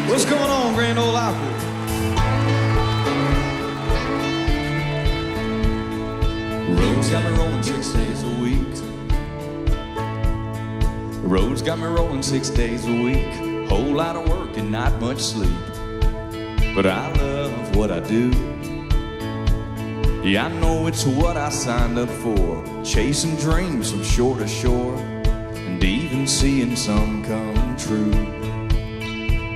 What's going on, Grand Ole Opry? Road's got me rolling 6 days a week. Road's got me rolling 6 days a week. Whole lot of work and not much sleep. But I love what I do. Yeah, I know it's what I signed up for. Chasing dreams from shore to shore, and even seeing some come true.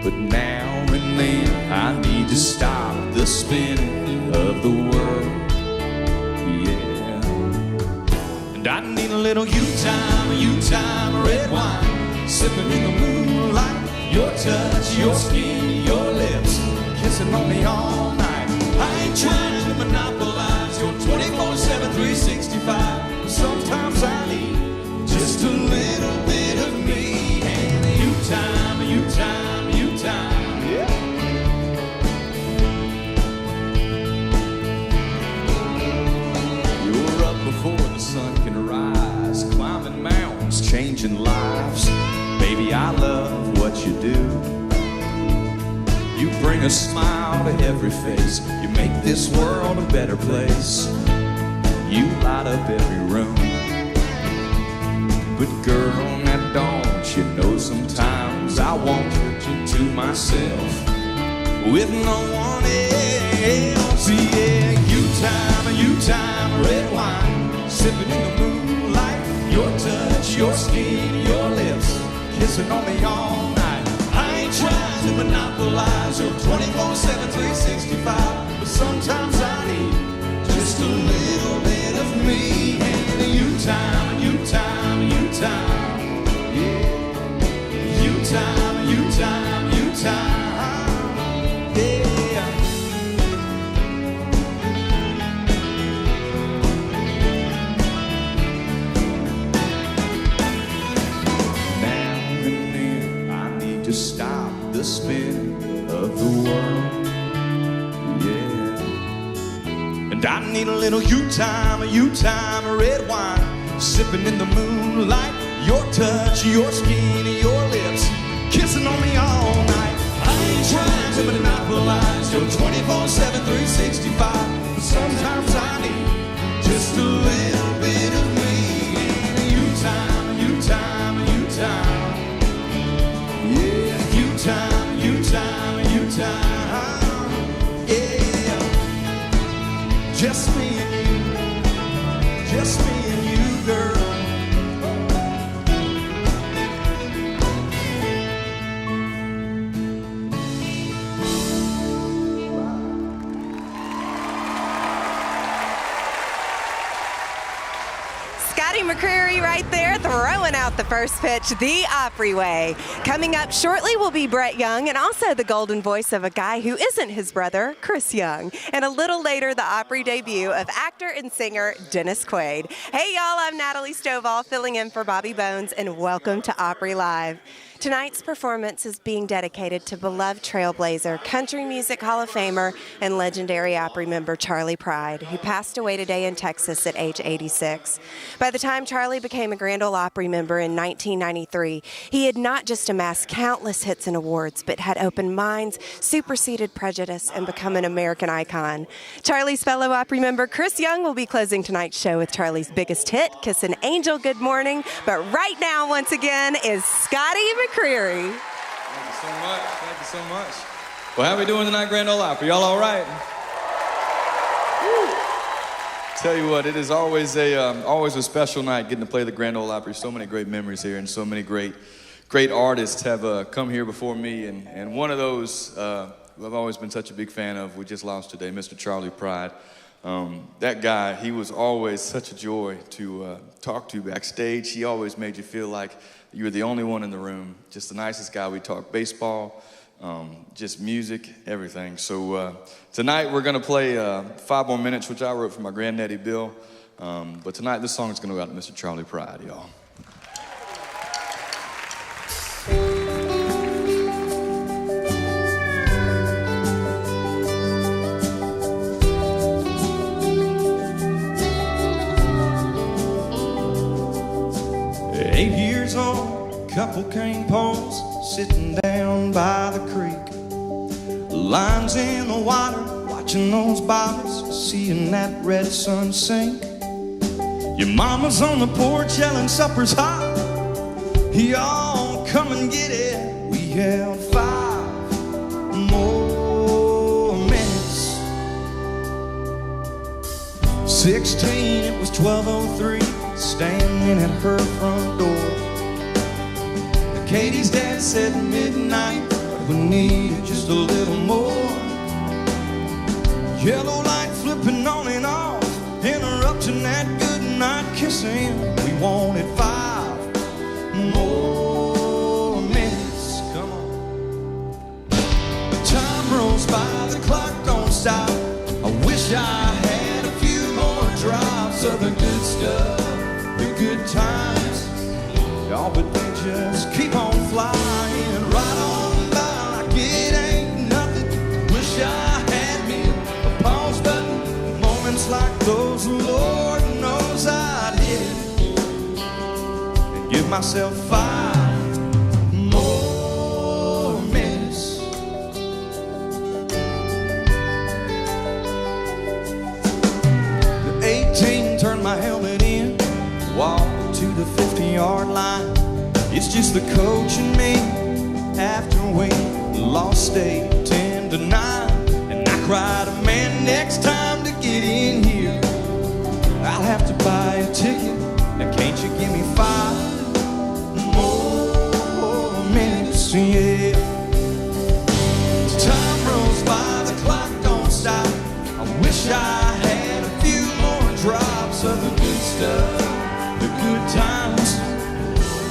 But now and then I need to stop the spinning of the world. Yeah. And I need a little you-time, red wine, sipping in the moonlight. Your touch, your skin, your lips, kissing on me all night. I ain't trying to monopolize your 24/7, 365. But sometimes I need just a little bit of me. And you-time, you-time, you-time. Yeah. You're up before the sun can rise, climbing mountains, changing lives. Baby, I love what you do. You bring a smile to every face. You make this world a better place. You light up every room. But girl, now don't you know sometimes I want you to myself with no one else. Yeah, you-time, red wine, sipping in the moonlight. Your touch, your skin, your lips, kissing on me all night. I ain't trying to monopolize your 24/7, 365. But sometimes I need just a little bit of me. And you-time, you-time, you-time. Yeah. You-time, you-time, you-time. Yeah. Now and then I need to stop the spin of the world. Yeah. And I need a little you-time, red wine, sipping in the moonlight. Your touch, your skin, your lips, kissing on me all night. I ain't trying to monopolize your 24/7, 365. But sometimes I need just a little bit of me. And you-time, you-time, you-time. Yeah, you-time, you-time, you-time. Yeah, just me and you, just me and you, girl. Scotty McCreery right there throwing out the first pitch the Opry way. Coming up shortly will be Brett Young and also the golden voice of a guy who isn't his brother, Chris Young. And a little later, the Opry debut of actor and singer Dennis Quaid. Hey y'all, I'm Natalie Stovall filling in for Bobby Bones, and welcome to Opry Live. Tonight's performance is being dedicated to beloved trailblazer, country music Hall of Famer, and legendary Opry member Charlie Pride, who passed away today in Texas at age 86. By the time Charlie became a Grand Ole Opry member in 1993, he had not just amassed countless hits and awards, but had opened minds, superseded prejudice, and become an American icon. Charlie's fellow Opry member Chris Young will be closing tonight's show with Charlie's biggest hit, Kissin' Angel Good Morning. But right now, once again, is Scotty McCreery. Thank you so much. Thank you so much. Well, how we doing tonight, Grand Ole Opry? Y'all all right? Woo. Tell you what, it is always a special night getting to play the Grand Ole Opry. So many great memories here, and so many great artists have come here before me. And one of those who I've always been such a big fan of, we just lost today, Mr. Charlie Pride. That guy, he was always such a joy to talk to backstage. He always made you feel like you were the only one in the room. Just the nicest guy. We talked baseball, just music, everything. So tonight we're going to play 5 more minutes, which I wrote for my granddaddy Bill. But tonight this song is going to go out to Mr. Charlie Pride, y'all. 8 years old, couple cane poles sitting down by the creek. Lines in the water, watching those bottles, seeing that red sun sink. Your mama's on the porch yelling supper's hot. Y'all come and get it. We held 5 more minutes. 16, it was 12:03, standing at her front door. Katie's dad said midnight, but we needed just a little more. Yellow light flipping on and off, interrupting that good night kissing. We wanted 5 more minutes. Come on. Time rolls by, the clock don't stop. I wish I had a few more drops of the good stuff, the good times. Y'all, but they just keep on flying right on by like it ain't nothing. Wish I had me a pause button. Moments like those, Lord knows I'd hit it and give myself 5 more minutes. The 18, turned my helmet in, walked to the 50-yard line. It's just the coach and me after we lost state 10-9. And I cried, man, next time to get in here, I'll have to buy a ticket. Now can't you give me 5 more minutes? Yeah. Time rolls by, the clock don't stop. I wish I had a few more drops of the good stuff, the good times.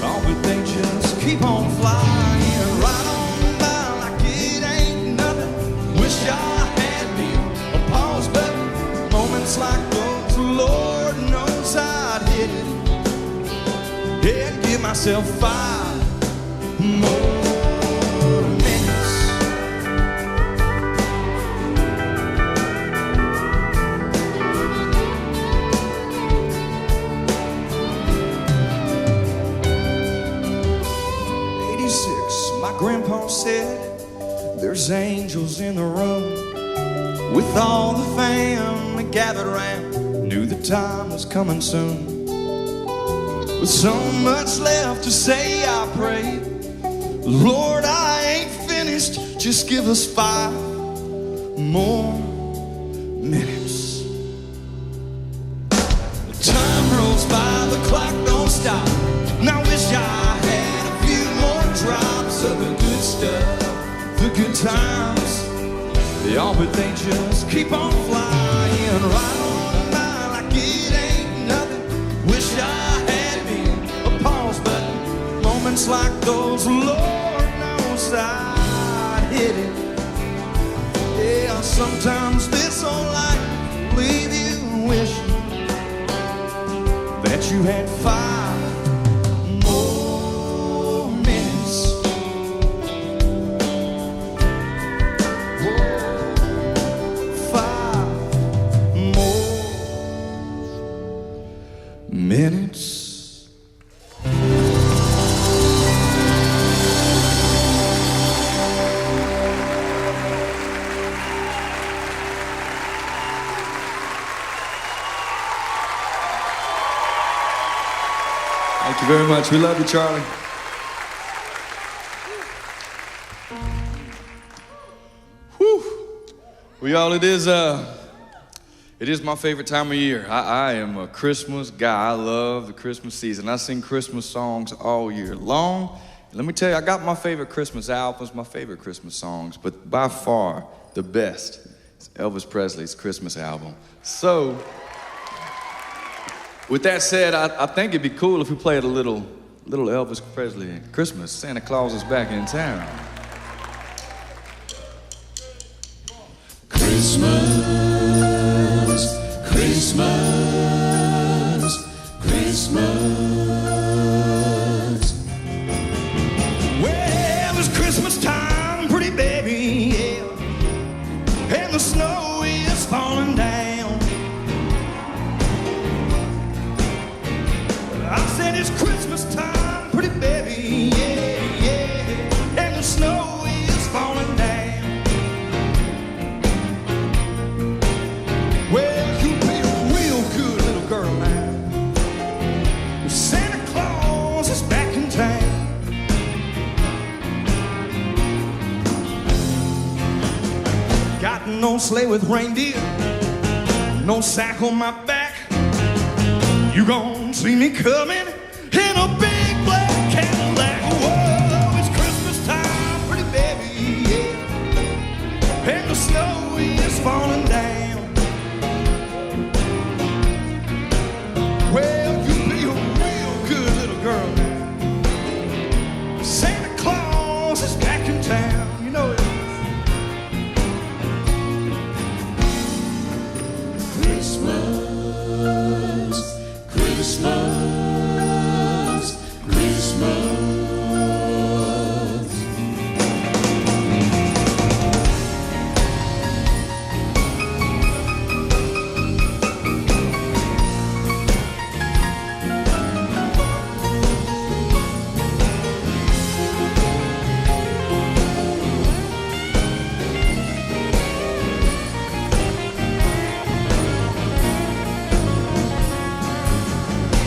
Oh, but they just keep on flying right on by like it ain't nothing. Wish I had me a pause button. Moments like those, Lord knows I'd hit it. Yeah, and give myself 5 more minutes. My grandpa said there's angels in the room. With all the family gathered around, knew the time was coming soon. With so much left to say, I prayed, Lord, I ain't finished, just give us 5 more minutes. The time rolls by, the clock don't stop. Now wish I had a few more drops of the good stuff, the good times. Y'all, but they just keep on flying right on by like it ain't nothing. Wish I had me a pause button. Moments like those, Lord knows I'd hit it. Yeah, sometimes this old life leave you wishing that you had 5 more minutes. 5 more minutes. Thank you very much. We love you, Charlie. Whew. Well, y'all, it is my favorite time of year. I am a Christmas guy. I love the Christmas season. I sing Christmas songs all year long. Let me tell you, I got my favorite Christmas albums, my favorite Christmas songs, but by far the best is Elvis Presley's Christmas album. So, with that said, I think it'd be cool if we played a little Elvis Presley Christmas. Santa Claus is back in town. Christmas, Christmas, Christmas. Well, it's Christmas time, pretty baby, yeah. And the snow is falling down. I said it's Christmas time, pretty baby, yeah. old sleigh with reindeer, no sack on my back. You gon' see me coming in a big black Cadillac. Whoa, it's Christmas time, pretty baby, yeah. And the snow is falling down. Well, you be a real good little girl now. Santa Claus is back in town, you know it. Christmas, Christmas.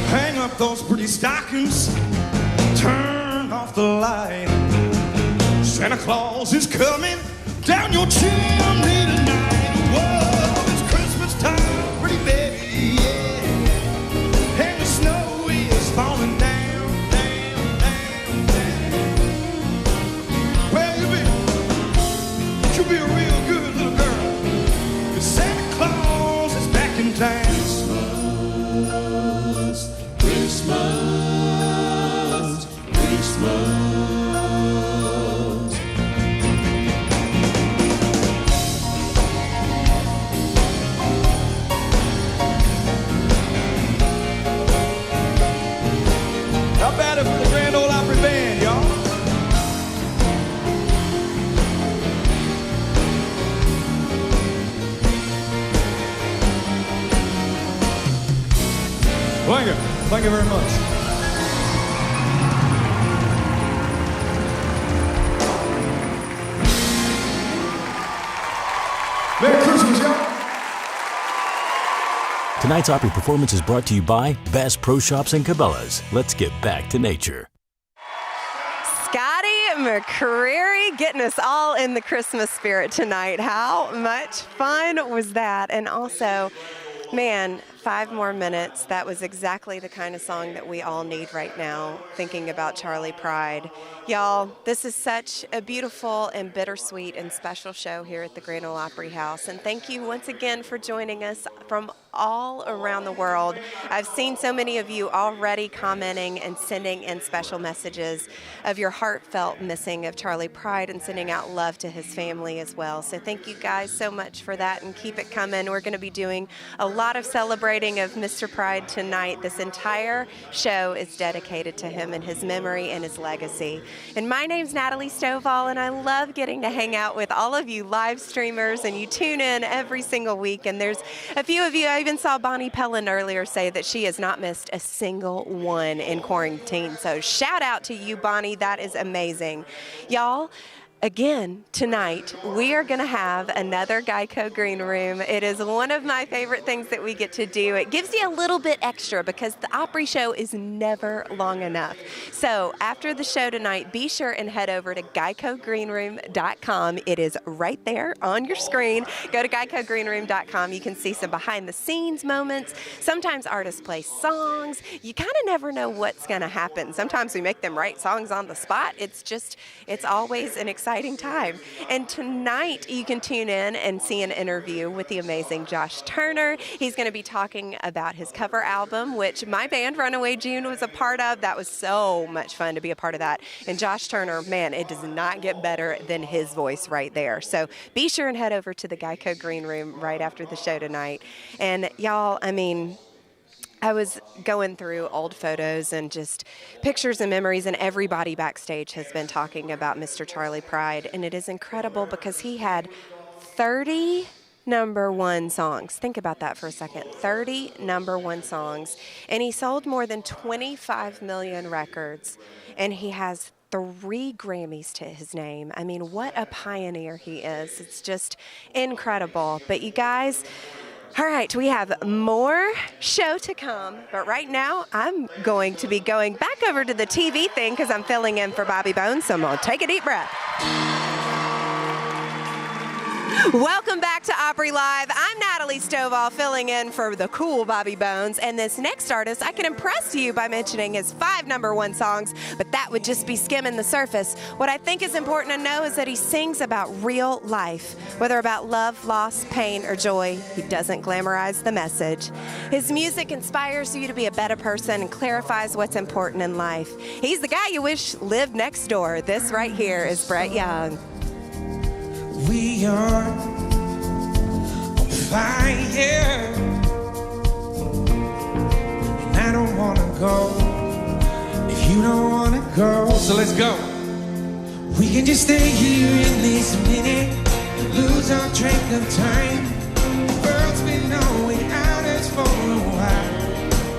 Hang up those pretty stockings, turn off the light. Santa Claus is coming down your chimney tonight. Whoa, it's Christmas time, pretty baby, yeah. And the snow is falling down, down, down, down. Well, you be a real good little girl, 'cause Santa Claus is back in town. Christmas, Christmas. How about it for the Grand Ole Opry Band, y'all? Thank you. Thank you very much. Merry Christmas, y'all. Tonight's Opry performance is brought to you by Bass Pro Shops and Cabela's. Let's get back to nature. Scotty McCreery getting us all in the Christmas spirit tonight. How much fun was that? And also, man, 5 more minutes. That was exactly the kind of song that we all need right now, thinking about Charlie Pride. Y'all, this is such a beautiful and bittersweet and special show here at the Grand Ole Opry House. And thank you once again for joining us from all around the world. I've seen so many of you already commenting and sending in special messages of your heartfelt missing of Charlie Pride and sending out love to his family as well. So thank you guys so much for that, and keep it coming. We're going to be doing a lot of celebrating of Mr. Pride tonight. This entire show is dedicated to him and his memory and his legacy. And my name's Natalie Stovall, and I love getting to hang out with all of you live streamers, and you tune in every single week. And there's a few of you, I even saw Bonnie Pellin earlier say that she has not missed a single one in quarantine. So shout out to you, Bonnie. That is amazing. Y'all, again, tonight, we are going to have another Geico Green Room. It is one of my favorite things that we get to do. It gives you a little bit extra because the Opry show is never long enough. So after the show tonight, be sure and head over to GeicoGreenroom.com. It is right there on your screen. Go to GeicoGreenroom.com. You can see some behind-the-scenes moments. Sometimes artists play songs. You kind of never know what's going to happen. Sometimes we make them write songs on the spot. It's always an exciting time. And tonight you can tune in and see an interview with the amazing Josh Turner. He's going to be talking about his cover album, which my band Runaway June was a part of. That was so much fun to be a part of that. And Josh Turner, man, it does not get better than his voice right there. So be sure and head over to the Geico Green Room right after the show tonight. And y'all, I mean, I was going through old photos and just pictures and memories, and everybody backstage has been talking about Mr. Charlie Pride, and it is incredible because he had 30 #1 songs. Think about that for a second. 30 #1 songs, and he sold more than 25 million records, and he has 3 Grammys to his name. I mean, what a pioneer he is. It's just incredible. But you guys, all right, we have more show to come, but right now I'm going to be going back over to the TV thing because I'm filling in for Bobby Bones, so I'm going to take a deep breath. Welcome back to Opry Live. I'm Natalie Stovall, filling in for the cool Bobby Bones. And this next artist, I can impress you by mentioning his 5 #1 songs, but that would just be skimming the surface. What I think is important to know is that he sings about real life, whether about love, loss, pain, or joy. He doesn't glamorize the message. His music inspires you to be a better person and clarifies what's important in life. He's the guy you wish lived next door. This right here is Brett Young. We are on fire, and I don't wanna go if you don't wanna go. So let's go. We can just stay here in this minute and lose our track of time. The world's been on without us for a while.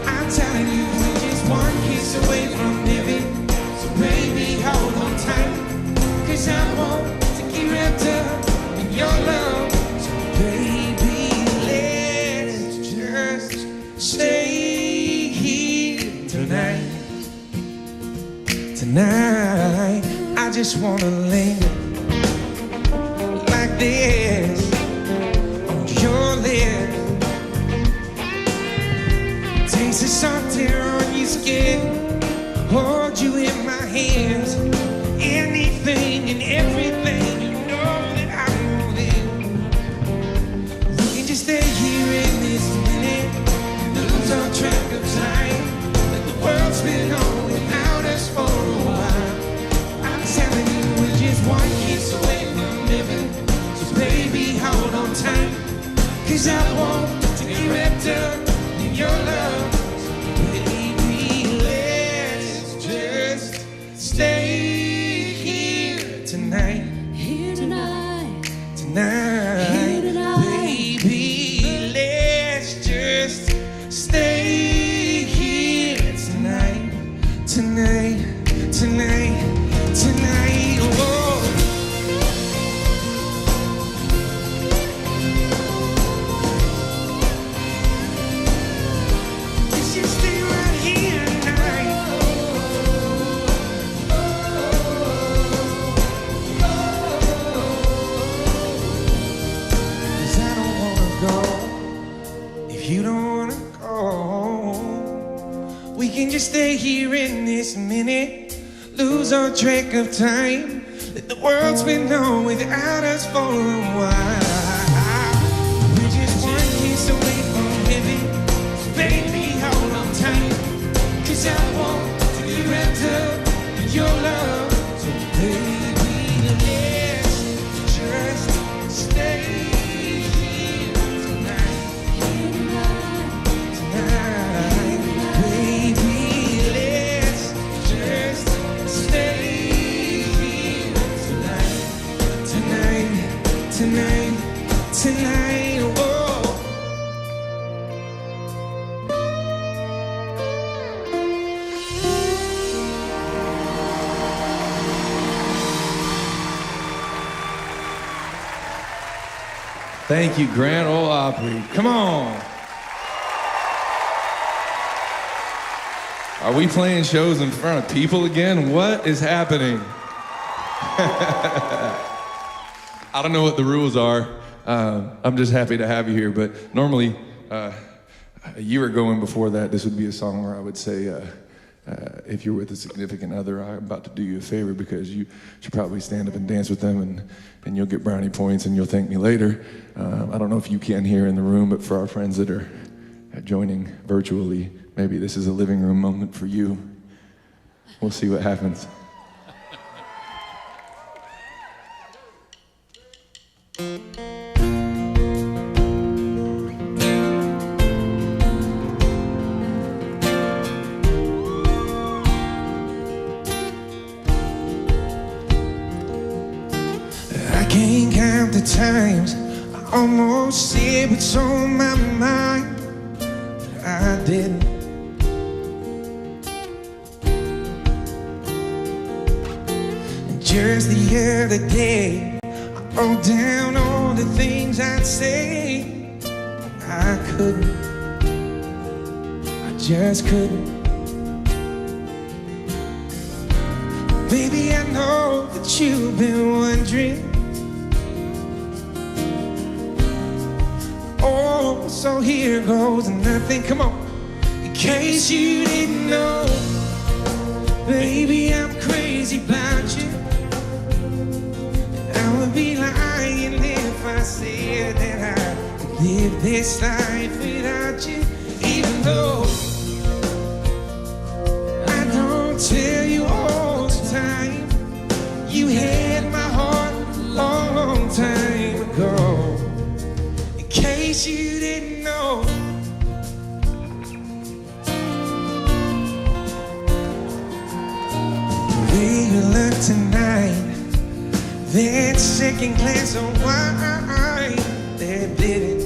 I'm telling you, we're just one kiss away from living. So baby, hold on tight, 'cause I want wrapped up in your love. So baby, let's just stay here tonight. Tonight, I just wanna linger like this on your lips. Taste the soft hair on your skin, hold you in my hands. Anything and everything. Stay here in this minute, lose our track of time. Like the world's been on without us for a while. I'm telling you, we're just one kiss away from living. So baby, hold on tight, 'cause I want to get wrapped up in your love. So baby, let's just stay here tonight. Here tonight. Tonight. Here tonight. Stay here tonight, tonight, tonight, tonight, oh. Let's just stay right here tonight. 'Cause I don't wanna go if you don't wanna go. We can just stay here in this minute, lose our track of time. Let the world spin on without us for a while. We're just one kiss away from heaven. So baby, hold on tight, 'cause I want to be wrapped up in your love. So baby, let's just stay here tonight. Tonight, baby, let's just stay here tonight. Tonight, tonight, tonight, oh. Thank you, Grand Ole Opry. Come on. Are we playing shows in front of people again? What is happening? I don't know what the rules are. I'm just happy to have you here, but normally, a year ago and before that, this would be a song where I would say, if you're with a significant other, I'm about to do you a favor because you should probably stand up and dance with them and you'll get brownie points and you'll thank me later. I don't know if you can hear in the room, but for our friends that are joining virtually, maybe this is a living room moment for you. We'll see what happens. I can't count the times I almost said what's on my mind, but I didn't. And just the other day, I wrote down all the things I'd say. I couldn't, I just couldn't. Baby, I know that you've been wondering so here goes nothing. Come on. In case you didn't know, baby, I'm crazy about you. I would be lying if I said that I could live this life without you. Even though I don't tell you all the time, you had my heart a long, long time ago. In case you didn't know. The way you look tonight, that second glass of wine, that did it.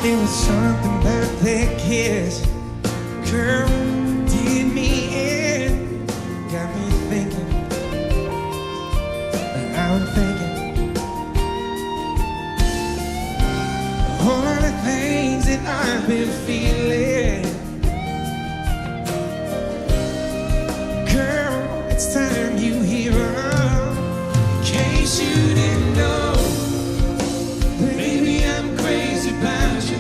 There was something about that kiss, girl, did me in, got me thinking, I'm thinking, all of the things that I've been feeling. Girl, it's time you hear up, in case you didn't know. Baby, I'm crazy about you.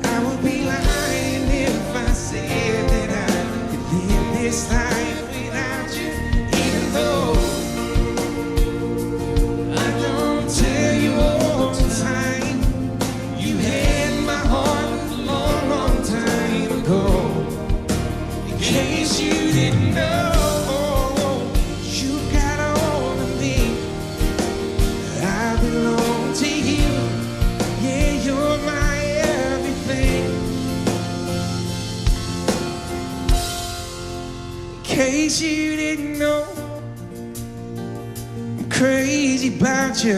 I would be lying if I said that I could live this life without you. Even though I don't tell you all the time, you had my heart a long, long time ago. In case you didn't know, you got a hold of me. I belong to you. Yeah, you're my everything. In case you didn't know, I'm crazy about you.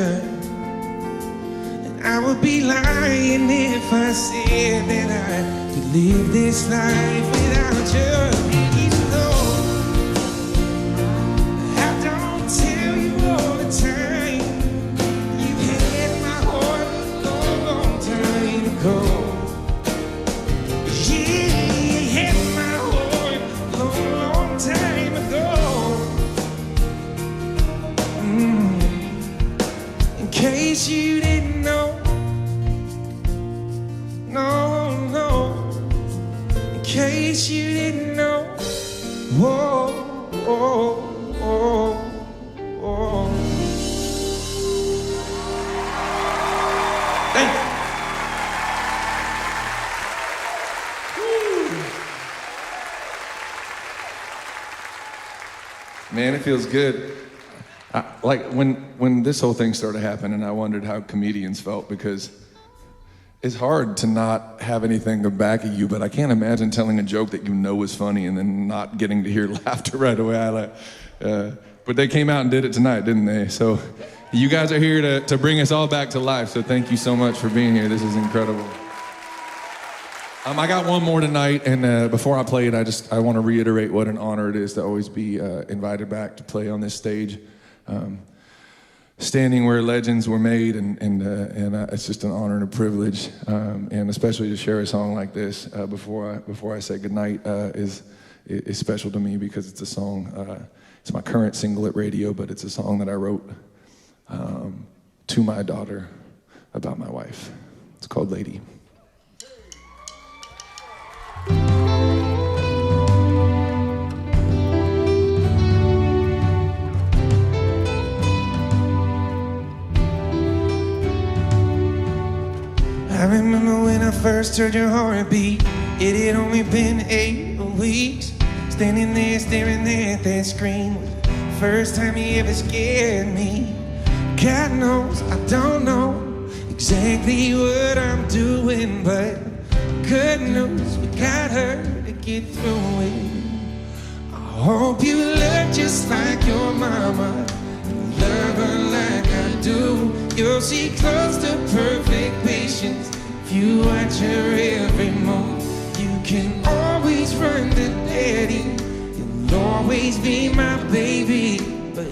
And I would be lying if I said that I could live this life without you. Even though I don't tell you all the time, you had my heart a long, long time ago. Yeah, you had my heart a long, long time ago. In case you didn't know, no, no. In case you didn't know, whoa, oh, oh, oh. Thank you. Man, it feels good. Like when this whole thing started happening, I wondered how comedians felt, because it's hard to not have anything to back of you, but I can't imagine telling a joke that you know is funny and then not getting to hear laughter right away. But they came out and did it tonight, didn't they? So you guys are here to bring us all back to life, so thank you so much for being here. This is incredible. I got one more tonight, and before I play it, I want to reiterate what an honor it is to always be invited back to play on this stage. Standing where legends were made, and it's just an honor and a privilege, and especially to share a song like this before I say goodnight is special to me, because it's a song. It's my current single at radio, but it's a song that I wrote to my daughter about my wife. It's called Lady. I remember when I first heard your heartbeat. It had only been 8 weeks. Standing there staring at that screen. First time you ever scared me. God knows I don't know exactly what I'm doing, but good news, we got her to get through it. I hope you look just like your mama, and love her like I do. You'll see close to perfect patience if you watch her every move. You can always run to daddy, you'll always be my baby. But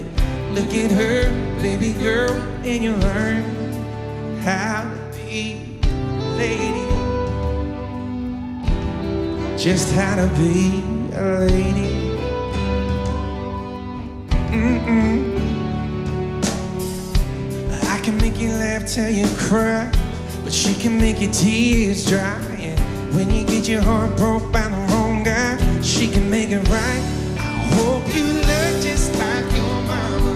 look at her, baby girl, and you learn how to be a lady. Just how to be a lady. make you laugh till you cry, but she can make your tears dry. And when you get your heart broke by the wrong guy, she can make it right. I hope you love just like your mama,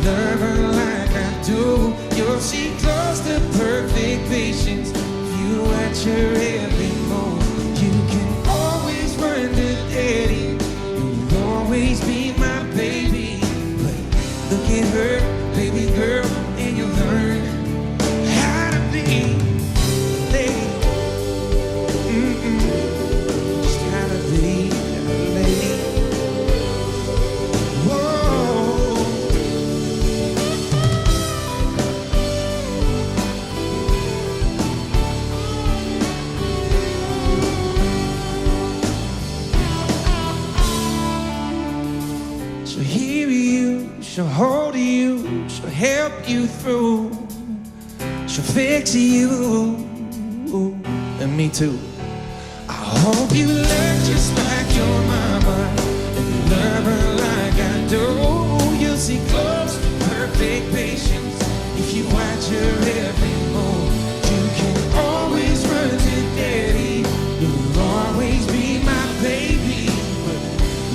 love her like I do. You'll see close to perfect patience if you watch her every move. You can always run to daddy, you'll always be my baby. But look at her, baby girl, and you'll learn how to be a lady. Just how to be a lady. Whoa. She'll hear you, she'll hold you, she'll help you through, she'll fix you, and me too. I hope you learn just like your mama, and you love her like I do. You'll see close, perfect patience if you watch her every move. You can always run to daddy, you'll always be my baby. But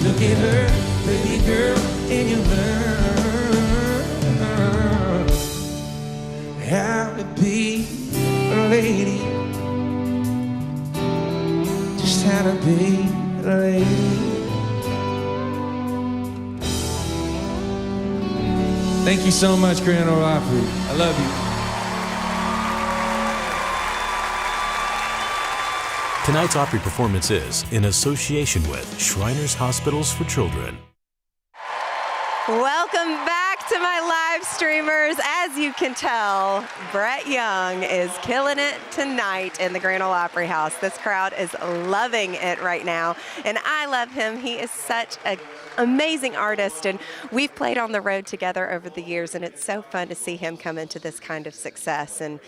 look at her, baby girl, and you learn how to be a lady. Just how to be a lady. Thank you so much, Grand Ole Opry. I love you. Tonight's Opry performance is in association with Shriners Hospitals for Children. Welcome back to my live streamers. As you can tell, Brett Young is killing it tonight in the Grand Ole Opry House. This crowd is loving it right now, and I love him. He is such an amazing artist, and we've played on the road together over the years, and it's so fun to see him come into this kind of success. And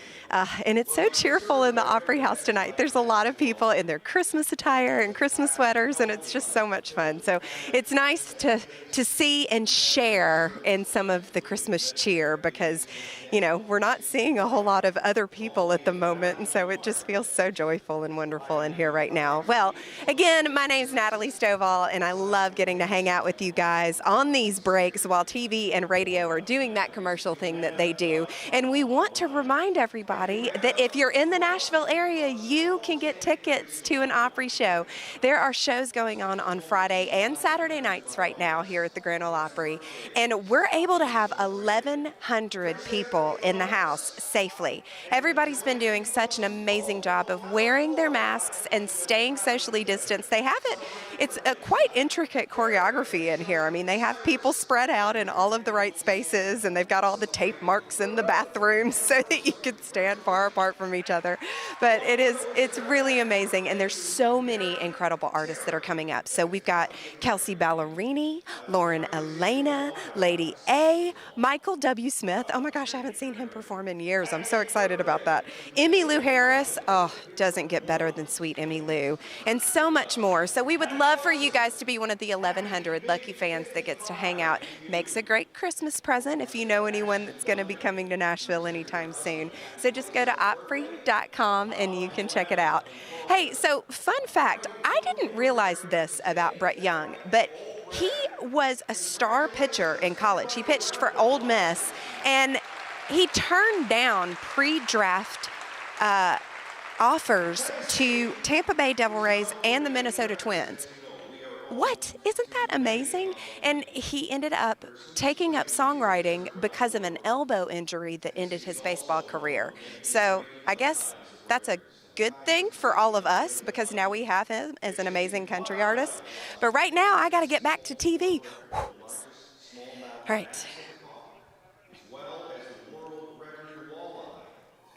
it's so cheerful in the Opry House tonight. There's a lot of people in their Christmas attire and Christmas sweaters, and it's just so much fun. So it's nice to see and share in some of the Christmas cheer, because, you know, we're not seeing a whole lot of other people at the moment, and so it just feels so joyful and wonderful in here right now. Well, again, my name's Natalie Stovall, and I love getting to hang out with you guys on these breaks while TV and radio are doing that commercial thing that they do. And we want to remind everybody that if you're in the Nashville area, you can get tickets to an Opry show. There are shows going on Friday and Saturday nights right now here at the Grand Ole Opry, and we're able to have 1,100 people in the house safely. Everybody's been doing such an amazing job of wearing their masks and staying socially distanced. They have it's a quite intricate choreography in here. I mean, they have people spread out in all of the right spaces, and they've got all the tape marks in the bathrooms so that you can stand far apart from each other. But it's really amazing, and there's so many incredible artists that are coming up. So we've got Kelsey Ballerini, Lauren Elena, Lady A, Michael W. Smith. Oh my gosh, I haven't seen him perform in years. I'm so excited about that. Emmylou Harris. Oh, doesn't get better than sweet Emmylou. And so much more. So we would love for you guys to be one of the 1,100 lucky fans that gets to hang out. Makes a great Christmas present if you know anyone that's going to be coming to Nashville anytime soon. So just go to Opry.com and you can check it out. Hey, so fun fact, I didn't realize this about Brett Young, but he was a star pitcher in college. He pitched for Ole Miss, and he turned down pre-draft offers to Tampa Bay Devil Rays and the Minnesota Twins. What? Isn't that amazing? And he ended up taking up songwriting because of an elbow injury that ended his baseball career. So I guess that's a good thing for all of us, because now we have him as an amazing country artist. But right now, I got to get back to TV. All right.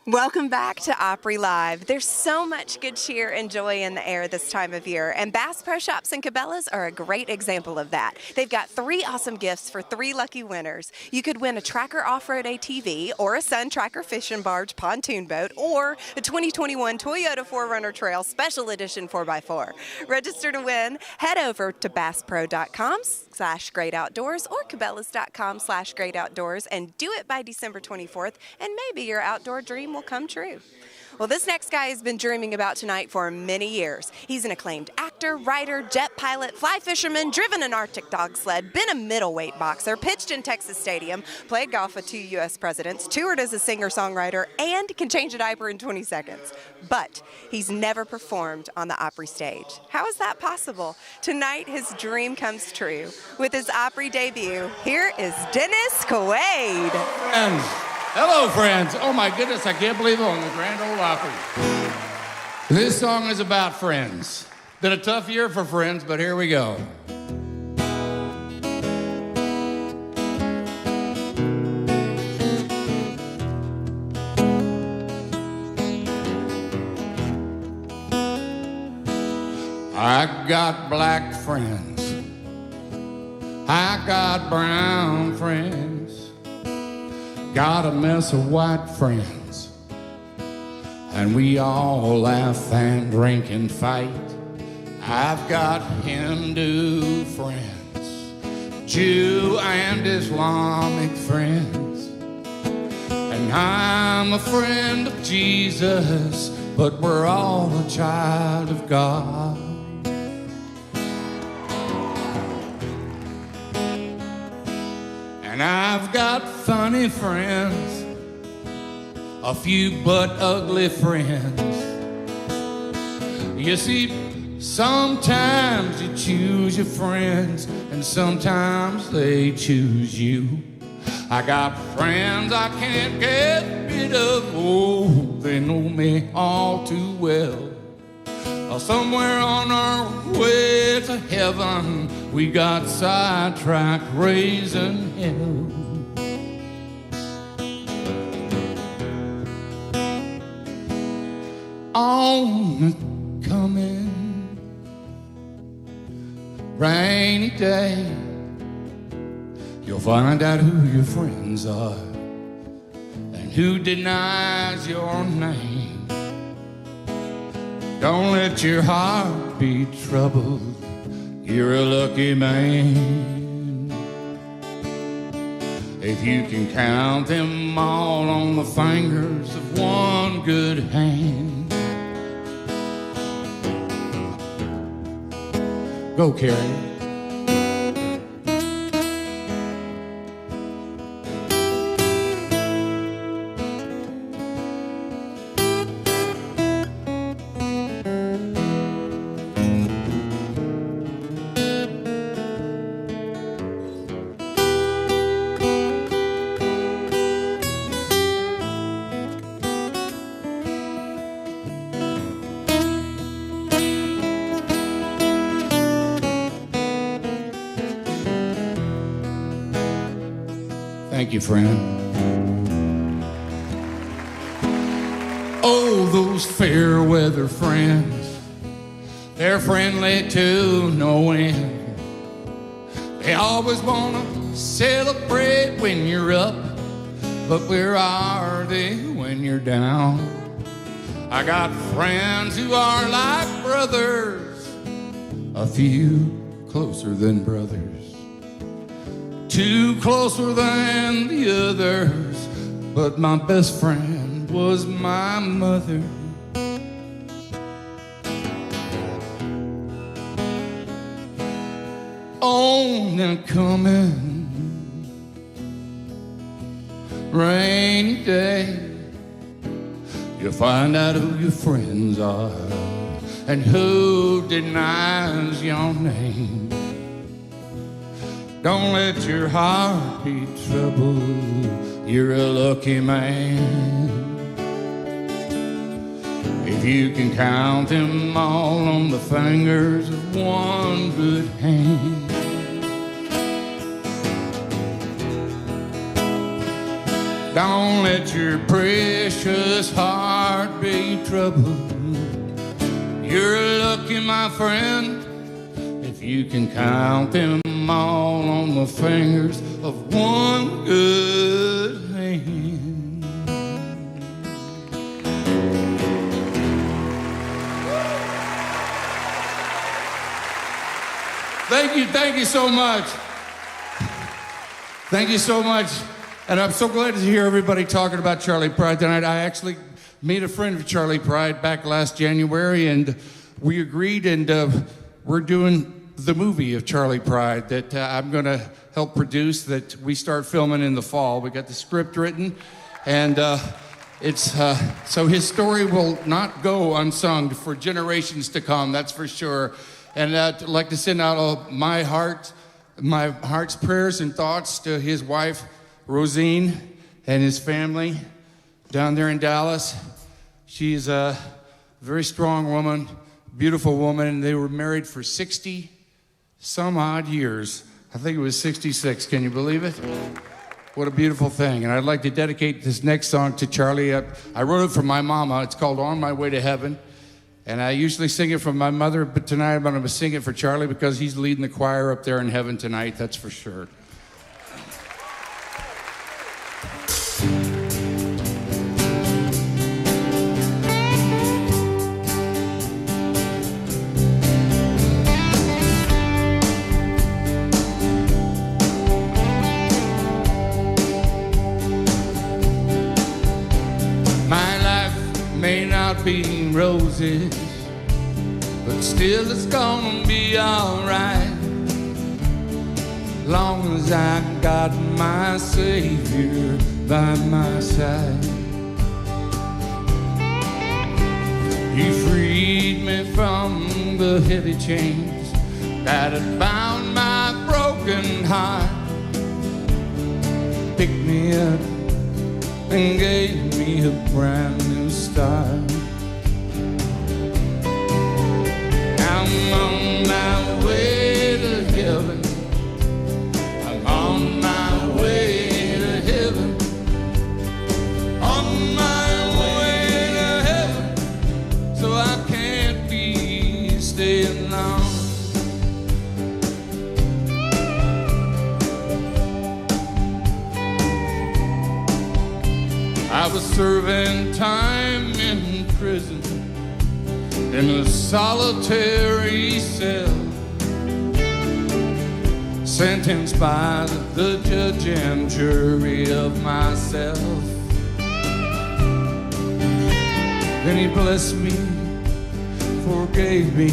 Welcome back to Opry Live. There's so much good cheer and joy in the air this time of year, and Bass Pro Shops and Cabela's are a great example of that. They've got 3 awesome gifts for 3 lucky winners. You could win a Tracker Off-Road ATV or a Sun Tracker Fishing Barge pontoon boat or a 2021 Toyota 4Runner Trail Special Edition 4x4. Register to win. Head over to basspro.com/greatoutdoors or cabela's.com/greatoutdoors and do it by December 24th, and maybe your outdoor dream will come true. Well, this next guy has been dreaming about tonight for many years. He's an acclaimed actor, writer, jet pilot, fly fisherman, driven an Arctic dog sled, been a middleweight boxer, pitched in Texas Stadium, played golf with 2 U.S. presidents, toured as a singer-songwriter, and can change a diaper in 20 seconds. But he's never performed on the Opry stage. How is that possible? Tonight, his dream comes true. With his Opry debut, here is Dennis Quaid. Friends. Hello, friends. Oh, my goodness, I can't believe it, on the Grand Ole Opry. This song is about friends. Been a tough year for friends, but here we go. I got black friends. I got brown friends. Got a mess of white friends, and we all laugh and drink and fight. I've got Hindu friends, Jew and Islamic friends, and I'm a friend of Jesus, but we're all a child of God. And I've got funny friends, a few but ugly friends. You see, sometimes you choose your friends, and sometimes they choose you. I got friends I can't get rid of, oh, they know me all too well. Somewhere on our way to heaven, we got sidetracked raising hell. On the coming rainy day, you'll find out who your friends are and who denies your name. Don't let your heart be troubled, you're a lucky man. If you can count them all on the fingers of one good hand. Go, Carrie. Thank you, friend. Oh, those fair weather friends, they're friendly to no end. They always want to celebrate when you're up, but where are they when you're down? I got friends who are like brothers, a few closer than brothers, two closer than the others, but my best friend was my mother. On and coming rainy day, you'll find out who your friends are and who denies your name. Don't let your heart be troubled, you're a lucky man. If you can count them all on the fingers of one good hand. Don't let your precious heart be troubled. You're lucky, my friend, if you can count them all on the fingers of one good hand. Thank you so much. Thank you so much. And I'm so glad to hear everybody talking about Charlie Pride tonight. I actually made a friend of Charlie Pride back last January, and we agreed, and we're doing the movie of Charlie Pride that I'm going to help produce, that we start filming in the fall. We got the script written, and so his story will not go unsung for generations to come, that's for sure. And I'd like to send out all my heart's prayers and thoughts to his wife, Rosine, and his family down there in Dallas. She's a very strong woman, beautiful woman. They were married for 60 some odd years. I think it was 66. Can you believe it? What a beautiful thing. And I'd like to dedicate this next song to Charlie. I wrote it for my mama. It's called On My Way to Heaven. And I usually sing it for my mother, but tonight I'm going to sing it for Charlie because he's leading the choir up there in heaven tonight, that's for sure. May not be roses, but still it's gonna be alright, long as I got my Savior by my side. He freed me from the heavy chains that had bound my broken heart, picked me up and gave me a brand new start. I'm on my way to heaven. I'm on my way to heaven. On my way to heaven. So I can't be staying long. I was serving time in prison in a solitary cell, sentenced by the judge and jury of myself. Then he blessed me, forgave me,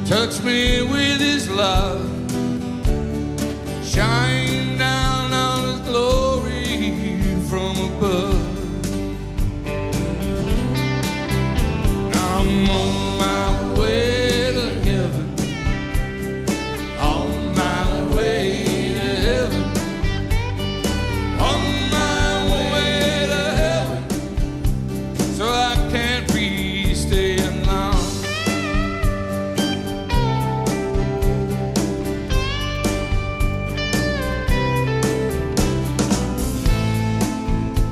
touched me with his love, shined down on his glory from above. I'm on my way to heaven, on my way to heaven, on my way to heaven, so I can't be staying long.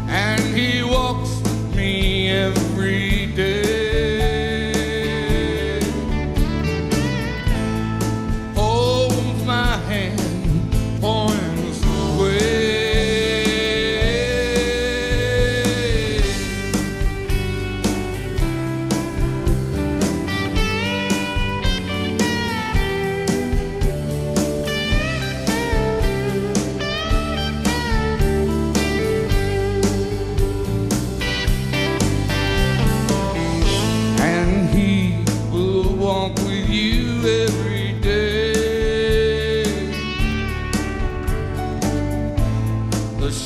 And he walks with me every day.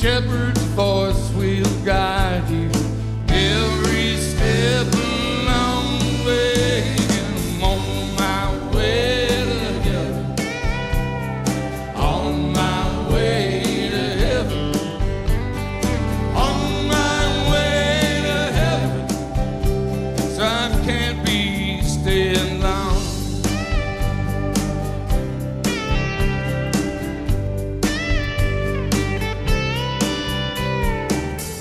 Shepherd's voice will guide you every step along the way. I'm on my way to heaven, on my way to heaven, on my way to heaven, so I can't be staying long.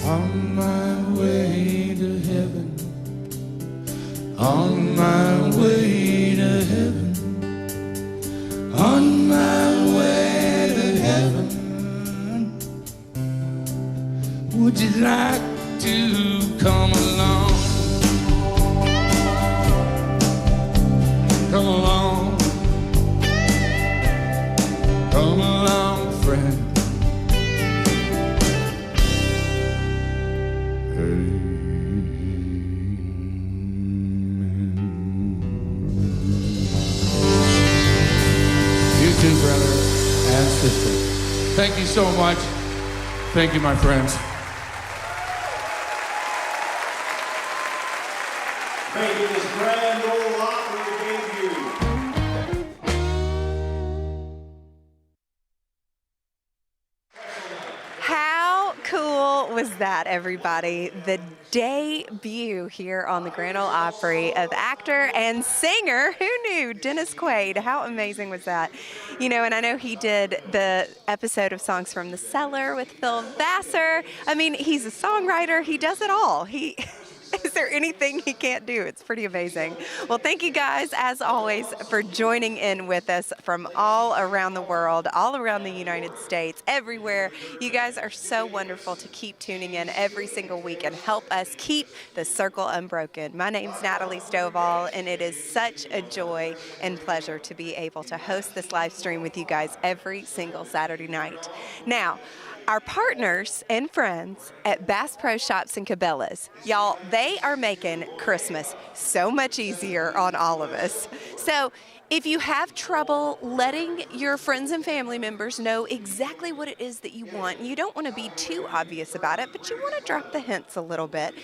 On my way to heaven, on my way to heaven, on my way to heaven. Would you like to come along? Come along, come along, friend. You too, brother and sister. Thank you so much. Thank you, my friends. Making this grand old Opry debut. How cool was that, everybody? The debut here on the Grand Ole Opry of actor and singer, who knew, Dennis Quaid. How amazing was that? You know, and I know he did the episode of Songs from the Cellar with Phil Vassar. I mean, he's a songwriter. He does it all. Is there anything he can't do? It's pretty amazing. Well, thank you guys, as always, for joining in with us from all around the world, all around the United States, everywhere. You guys are so wonderful to keep tuning in every single week and help us keep the circle unbroken. My name's Natalie Stovall, and it is such a joy and pleasure to be able to host this live stream with you guys every single Saturday night. Now, our partners and friends at Bass Pro Shops and Cabela's, y'all, they are making Christmas so much easier on all of us. So if you have trouble letting your friends and family members know exactly what it is that you want, and you don't want to be too obvious about it, but you want to drop the hints a little bit,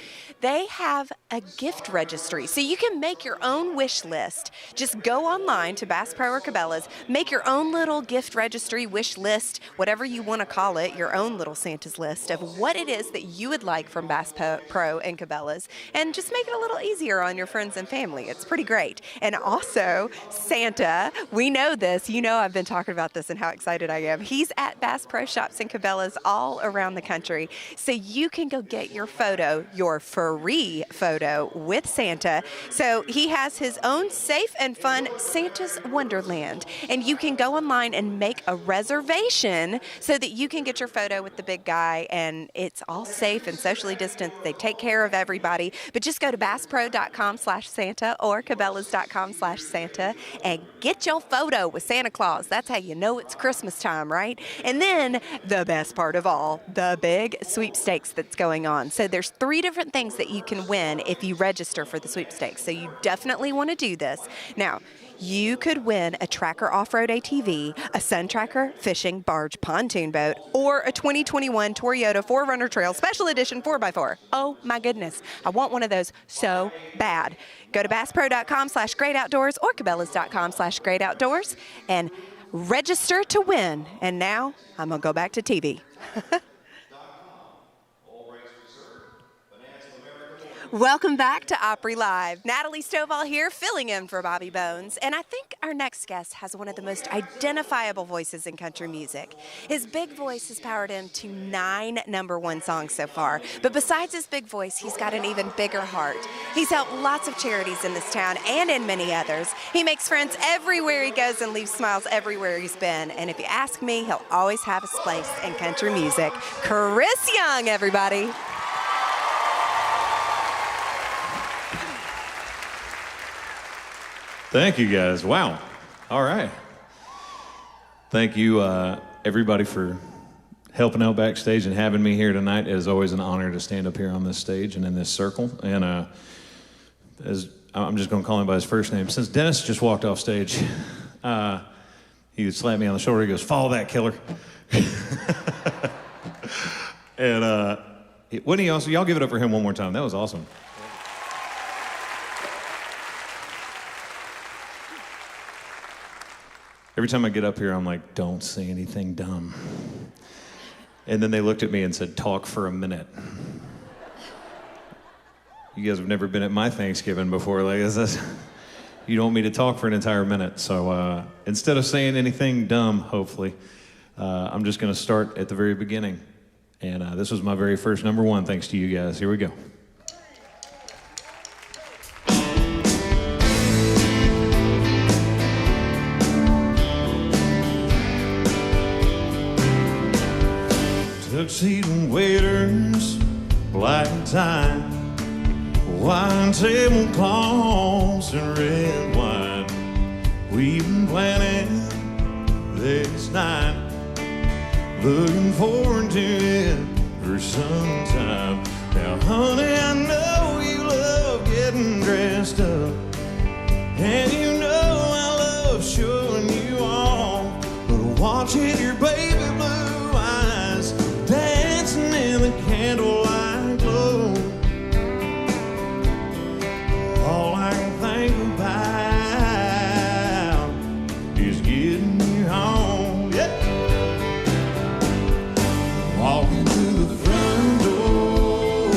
they have a gift registry. So you can make your own wish list. Just go online to Bass Pro or Cabela's, make your own little gift registry, wish list, whatever you want to call it, your own little Santa's list of what it is that you would like from Bass Pro and Cabela's, and just make it a little easier on your friends and family. It's pretty great. And also, Santa, we know this. You know I've been talking about this and how excited I am. He's at Bass Pro Shops and Cabela's all around the country. So you can go get your photo, your free photo with Santa. So he has his own safe and fun Santa's Wonderland. And you can go online and make a reservation so that you can get your photo with the big guy. And it's all safe and socially distanced. They take care of everybody. But just go to BassPro.com/Santa or Cabela's.com/Santa and get your photo with Santa Claus. That's how you know it's Christmas time, right? And then the best part of all, the big sweepstakes that's going on. So there's 3 different things that you can win if you register for the sweepstakes. So you definitely want to do this. Now, you could win a Tracker off-road ATV, a Sun Tracker fishing barge pontoon boat, or a 2021 Toyota 4Runner Trail Special Edition 4x4. Oh my goodness, I want one of those so bad. Go to BassPro.com/GreatOutdoors or Cabela's.com/GreatOutdoors and register to win. And now I'm gonna go back to TV. Welcome back to Opry Live. Natalie Stovall here, filling in for Bobby Bones. And I think our next guest has one of the most identifiable voices in country music. His big voice has powered him to 9 #1 songs so far. But besides his big voice, he's got an even bigger heart. He's helped lots of charities in this town and in many others. He makes friends everywhere he goes and leaves smiles everywhere he's been. And if you ask me, he'll always have his place in country music. Chris Young, everybody. Thank you, guys. Wow. All right. Thank you, everybody, for helping out backstage and having me here tonight. It is always an honor to stand up here on this stage and in this circle. And as I'm just going to call him by his first name. Since Dennis just walked off stage, he slapped me on the shoulder. He goes, "Follow that, killer." And wouldn't he also? Y'all give it up for him one more time. That was awesome. Every time I get up here, I'm like, "Don't say anything dumb." And then they looked at me and said, "Talk for a minute." You guys have never been at my Thanksgiving before. Like, you don't want me to talk for an entire minute. So instead of saying anything dumb, hopefully, I'm just going to start at the very beginning. And this was my very first #1, thanks to you guys. Here we go. Tuxedo waiters, black tie, wine tablecloths and red wine. We've been planning this night, looking forward to it for some time. Now, honey, I know you love getting dressed up, and you know I love showing you off. But watching your baby blue eyes dancing in the candlelight glow, all I can think about is getting you home. Yeah. Walking through the front door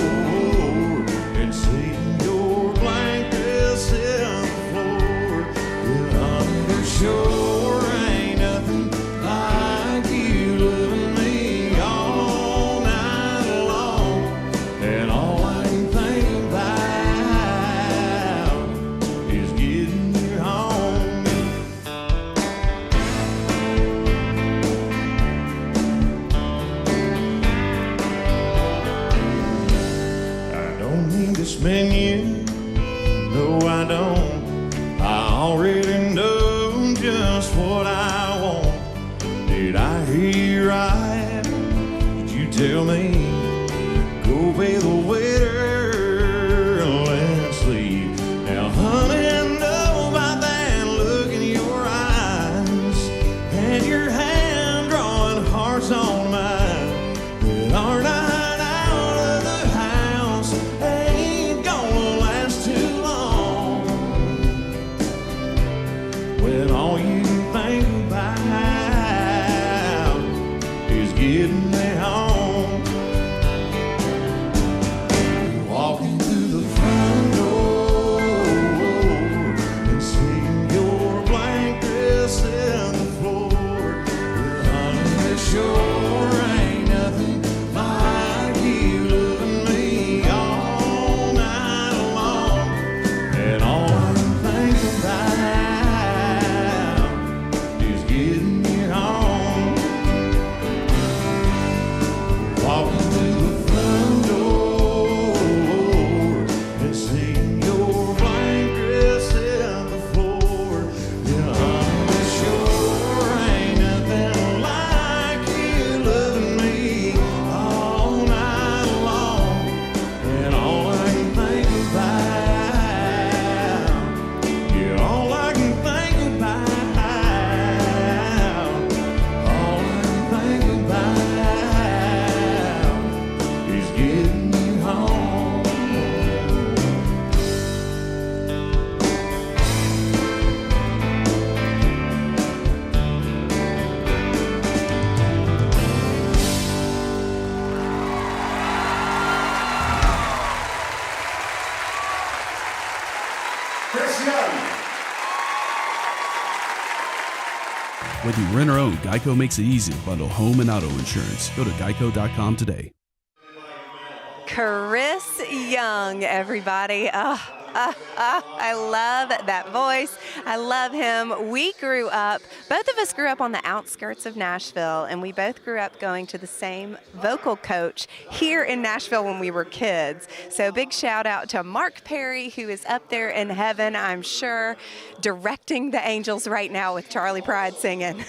and seeing your blank dress on the floor. Yeah, I'm sure ain't nothing like you loving me all night long. And all I can think about is getting you home. I don't need this menu, no I don't. I already know just what I want. Did I hear you right? Did you tell me? Go pay the waiter and let's leave. Now honey, I know by that look in your eyes and your hand drawing hearts on mine, that our night out of the house ain't gonna last too long, when all you can think about is getting me home. Walking through the front door and seeing your blank dress on the floor. Yeah, honey, there sure ain't nothing like you loving me all night long. And all I can think about is getting you home. Walking through the front door and seeing your blank dress on the floor. Yeah, honey, there sure ain't nothing like you loving me all night long. And all I can think about, yeah, all I can think about, all I can think about is getting you home. Whether you rent or own, Geico makes it easy to bundle home and auto insurance. Go to geico.com today. Chris Young, everybody. I love that voice. I love him. We grew up, both of us grew up on the outskirts of Nashville, and we both grew up going to the same vocal coach here in Nashville when we were kids. So big shout out to Mark Perry, who is up there in heaven, I'm sure, directing the angels right now with Charlie Pride singing.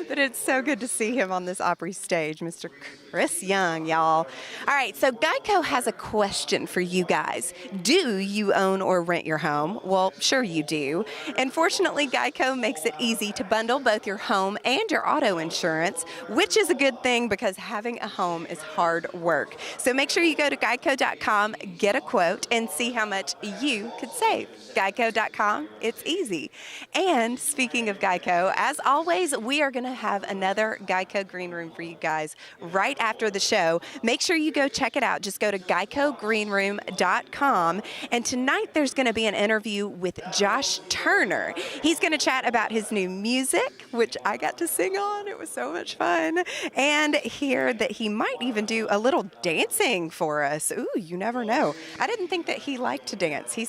But it's so good to see him on this Opry stage, Mr. Chris Young, y'all. All right, so Geico has a question for you guys. Do you own or rent your home? Well, sure you do. And fortunately, Geico makes it easy to bundle both your home and your auto insurance, which is a good thing because having a home is hard work. So make sure you go to geico.com, get a quote, and see how much you could save. Geico.com, it's easy. And speaking of Geico, as always, we are going to have another Geico Green Room for you guys right after the show. Make sure you go check it out. Just go to geicogreenroom.com. And tonight there's going to be an interview with Josh Turner. He's going to chat about his new music, which I got to sing on. It was so much fun. And hear that he might even do a little dancing for us. Ooh, you never know. I didn't think that he liked to dance. He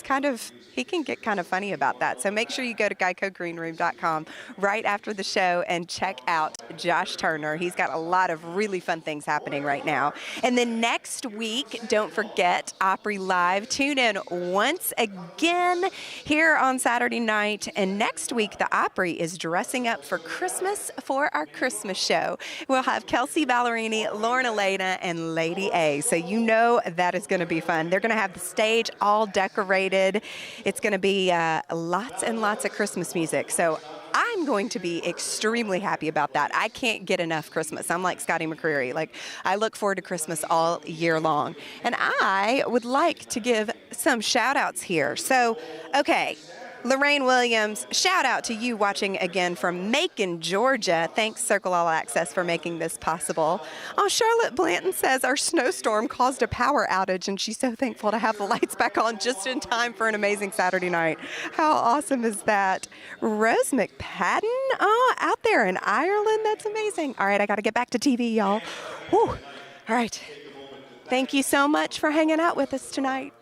can get kind of funny about that. So make sure you go to GeicoGreenroom.com right after the show and check out Josh Turner. He's got a lot of really fun things happening right now. And then next week, don't forget Opry Live. Tune in once again here on Saturday night. And next week, the Opry is dressing up for Christmas for our Christmas show. We'll have Kelsey Ballerini, Lauren Elena, and Lady A. So you know that is going to be fun. They're going to have the stage all decorated. It's going to be lots and lots of Christmas music. So I'm going to be extremely happy about that. I can't get enough Christmas. I'm like Scotty McCreery. Like, I look forward to Christmas all year long. And I would like to give some shout outs here. So, okay. Lorraine Williams, shout out to you watching again from Macon, Georgia. Thanks, Circle All Access, for making this possible. Oh, Charlotte Blanton says our snowstorm caused a power outage, and she's so thankful to have the lights back on just in time for an amazing Saturday night. How awesome is that? Rose McPadden, out there in Ireland. That's amazing. All right, I got to get back to TV, y'all. Whew. All right. Thank you so much for hanging out with us tonight.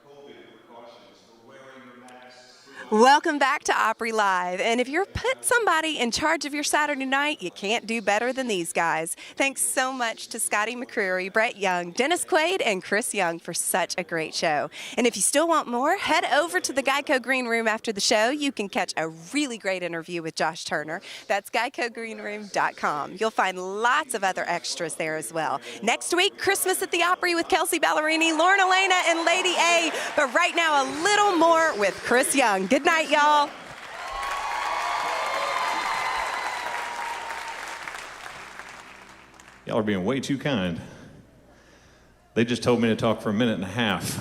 Welcome back to Opry Live. And if you're put somebody in charge of your Saturday night, you can't do better than these guys. Thanks so much to Scotty McCreery, Brett Young, Dennis Quaid, and Chris Young for such a great show. And if you still want more, head over to the Geico Green Room after the show. You can catch a really great interview with Josh Turner. That's GeicoGreenroom.com. You'll find lots of other extras there as well. Next week, Christmas at the Opry with Kelsey Ballerini, Lauren Elena, and Lady A. But right now, a little more with Chris Young. Good night, y'all. Y'all are being way too kind. They just told me to talk for a minute and a half.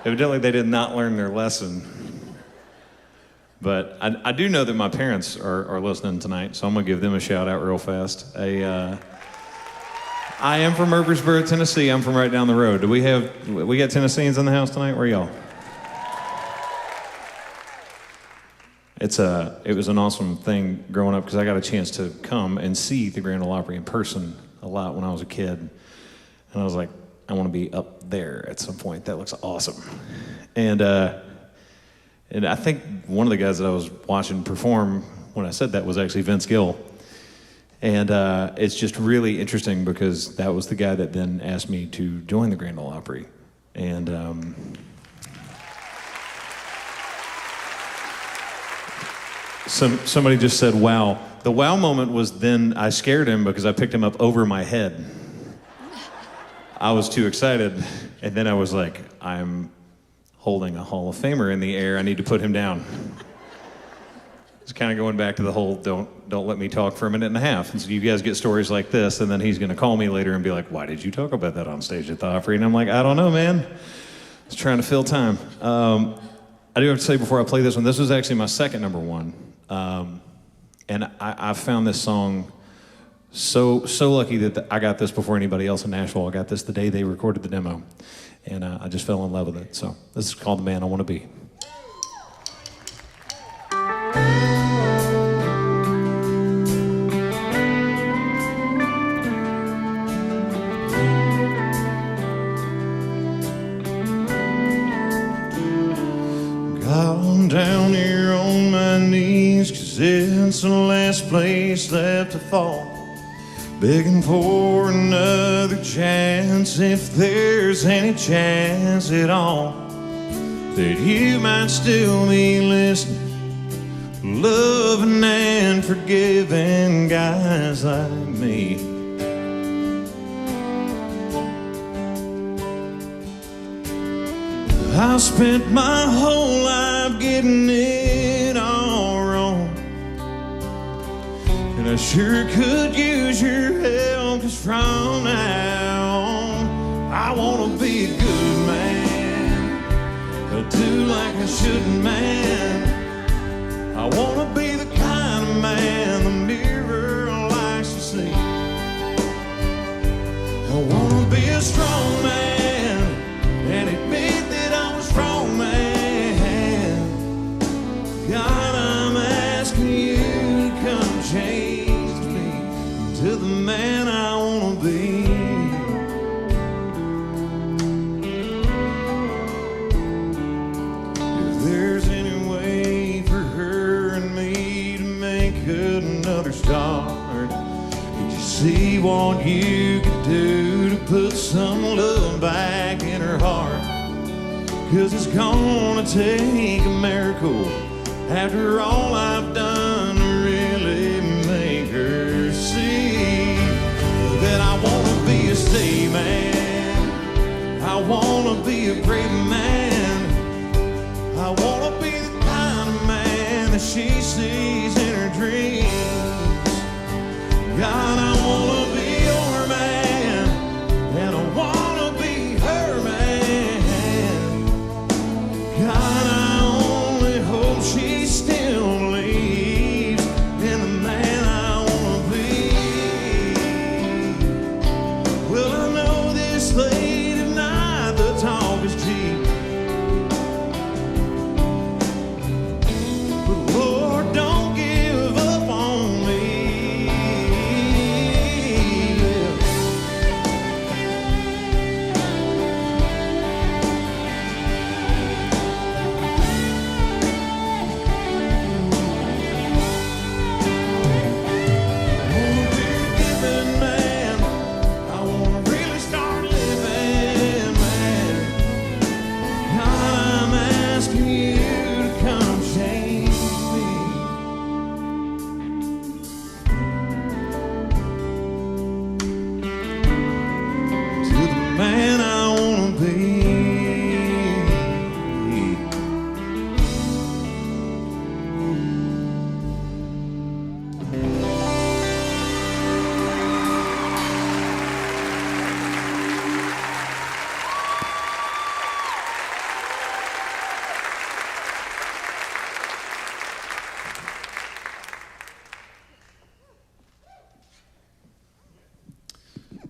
Evidently, they did not learn their lesson. But I do know that my parents are listening tonight, so I'm going to give them a shout out real fast. I am from Murfreesboro, Tennessee. I'm from right down the road. We got Tennesseans in the house tonight? Where are y'all? It was an awesome thing growing up because I got a chance to come and see the Grand Ole Opry in person a lot when I was a kid. And I was like, I want to be up there at some point. That looks awesome. And I think one of the guys that I was watching perform when I said that was actually Vince Gill. And it's just really interesting because that was the guy that then asked me to join the Grand Ole Opry. And somebody just said, wow. The wow moment was then I scared him because I picked him up over my head. I was too excited. And then I was like, I'm holding a Hall of Famer in the air. I need to put him down. It's kind of going back to the whole don't let me talk for a minute and a half. And so you guys get stories like this, and then he's going to call me later and be like, why did you talk about that on stage at the Opry? And I'm like, I don't know, man. I was trying to fill time. I do have to say before I play this one, this was actually my second number one. And I found this song so lucky that I got this before anybody else in Nashville. I got this the day they recorded the demo. And I just fell in love with it. So this is called The Man I Want to Be. I'm down here on my knees, 'cause it's the last place left to fall. Begging for another chance, if there's any chance at all, that you might still be listening, loving and forgiving guys like me. I spent my whole life getting it all wrong, and I sure could use your help, 'cause from now on I wanna be a good man, do like I shouldn't, man. I wanna be the kind of man the mirror likes to see. I wanna be a strong man and admit that I was you could do to put some love back in her heart. 'Cause it's gonna take a miracle after all I've done to really make her see that I wanna be a statesman, I wanna be a great man, I wanna be the kind of man that she sees in her dreams. God, I wanna be your man, and I wanna be her man. God, I only hope she still believes in the man I wanna be. Well, I know this late at night the talk is cheap, but Lord, don't give up on me. Man, I wanna be.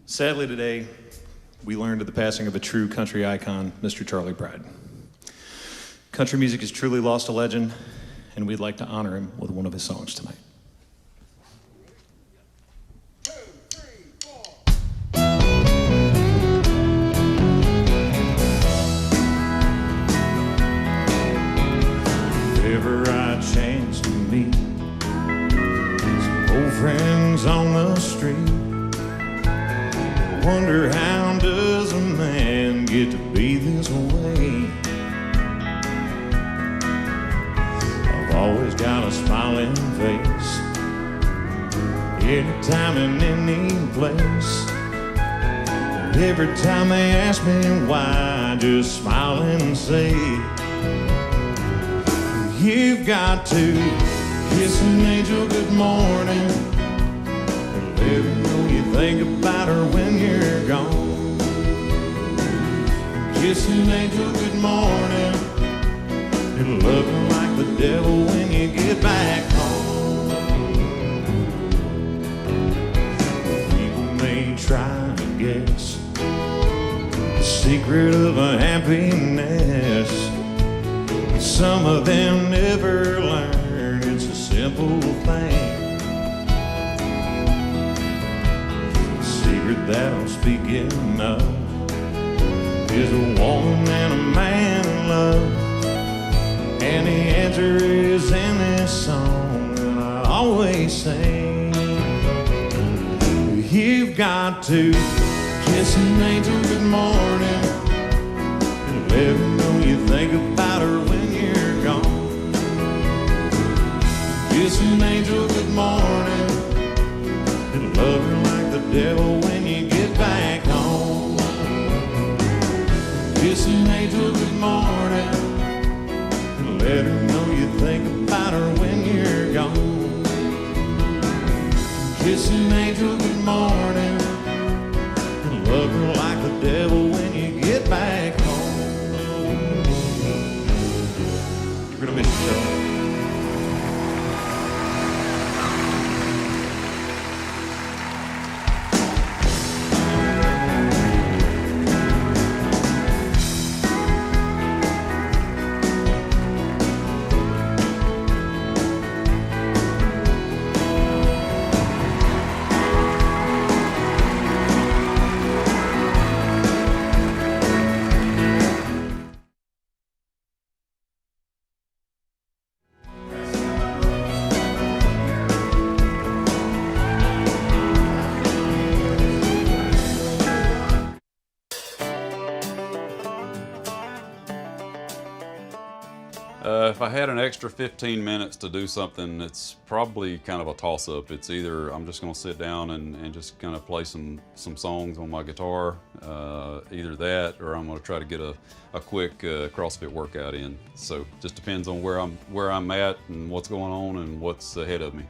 Sadly today, we learned of the passing of a true country icon, Mr. Charlie Pride. Country music has truly lost a legend, and we'd like to honor him with one of his songs tonight. If ever I chance to meet some old friends on the street, wonder how does a man get to be this way? I've always got a smiling face, anytime and any place. But every time they ask me why, I just smile and say, you've got to kiss an angel good morning, let her know you think about her when you're gone. Kiss an angel good morning, and love her like the devil when you get back home. People may try to guess the secret of a happiness, but some of them never learn it's a simple thing. That I'm speaking of is a woman and a man in love, and the answer is in this song that I always sing. You've got to kiss an angel good morning, and let her know you think about her when you're gone. Kiss an angel good morning, and love her like the devil when you get back home. Kiss an angel good morning, and let her know you think about her when you're gone. Kiss an angel good morning, and love her like the devil when you get back home. We're gonna miss you, Charlie. If I had an extra 15 minutes to do something, it's probably kind of a toss-up. It's either I'm just going to sit down and just kind of play some songs on my guitar, either that, or I'm going to try to get a quick CrossFit workout in. So just depends on where I'm at and what's going on and what's ahead of me.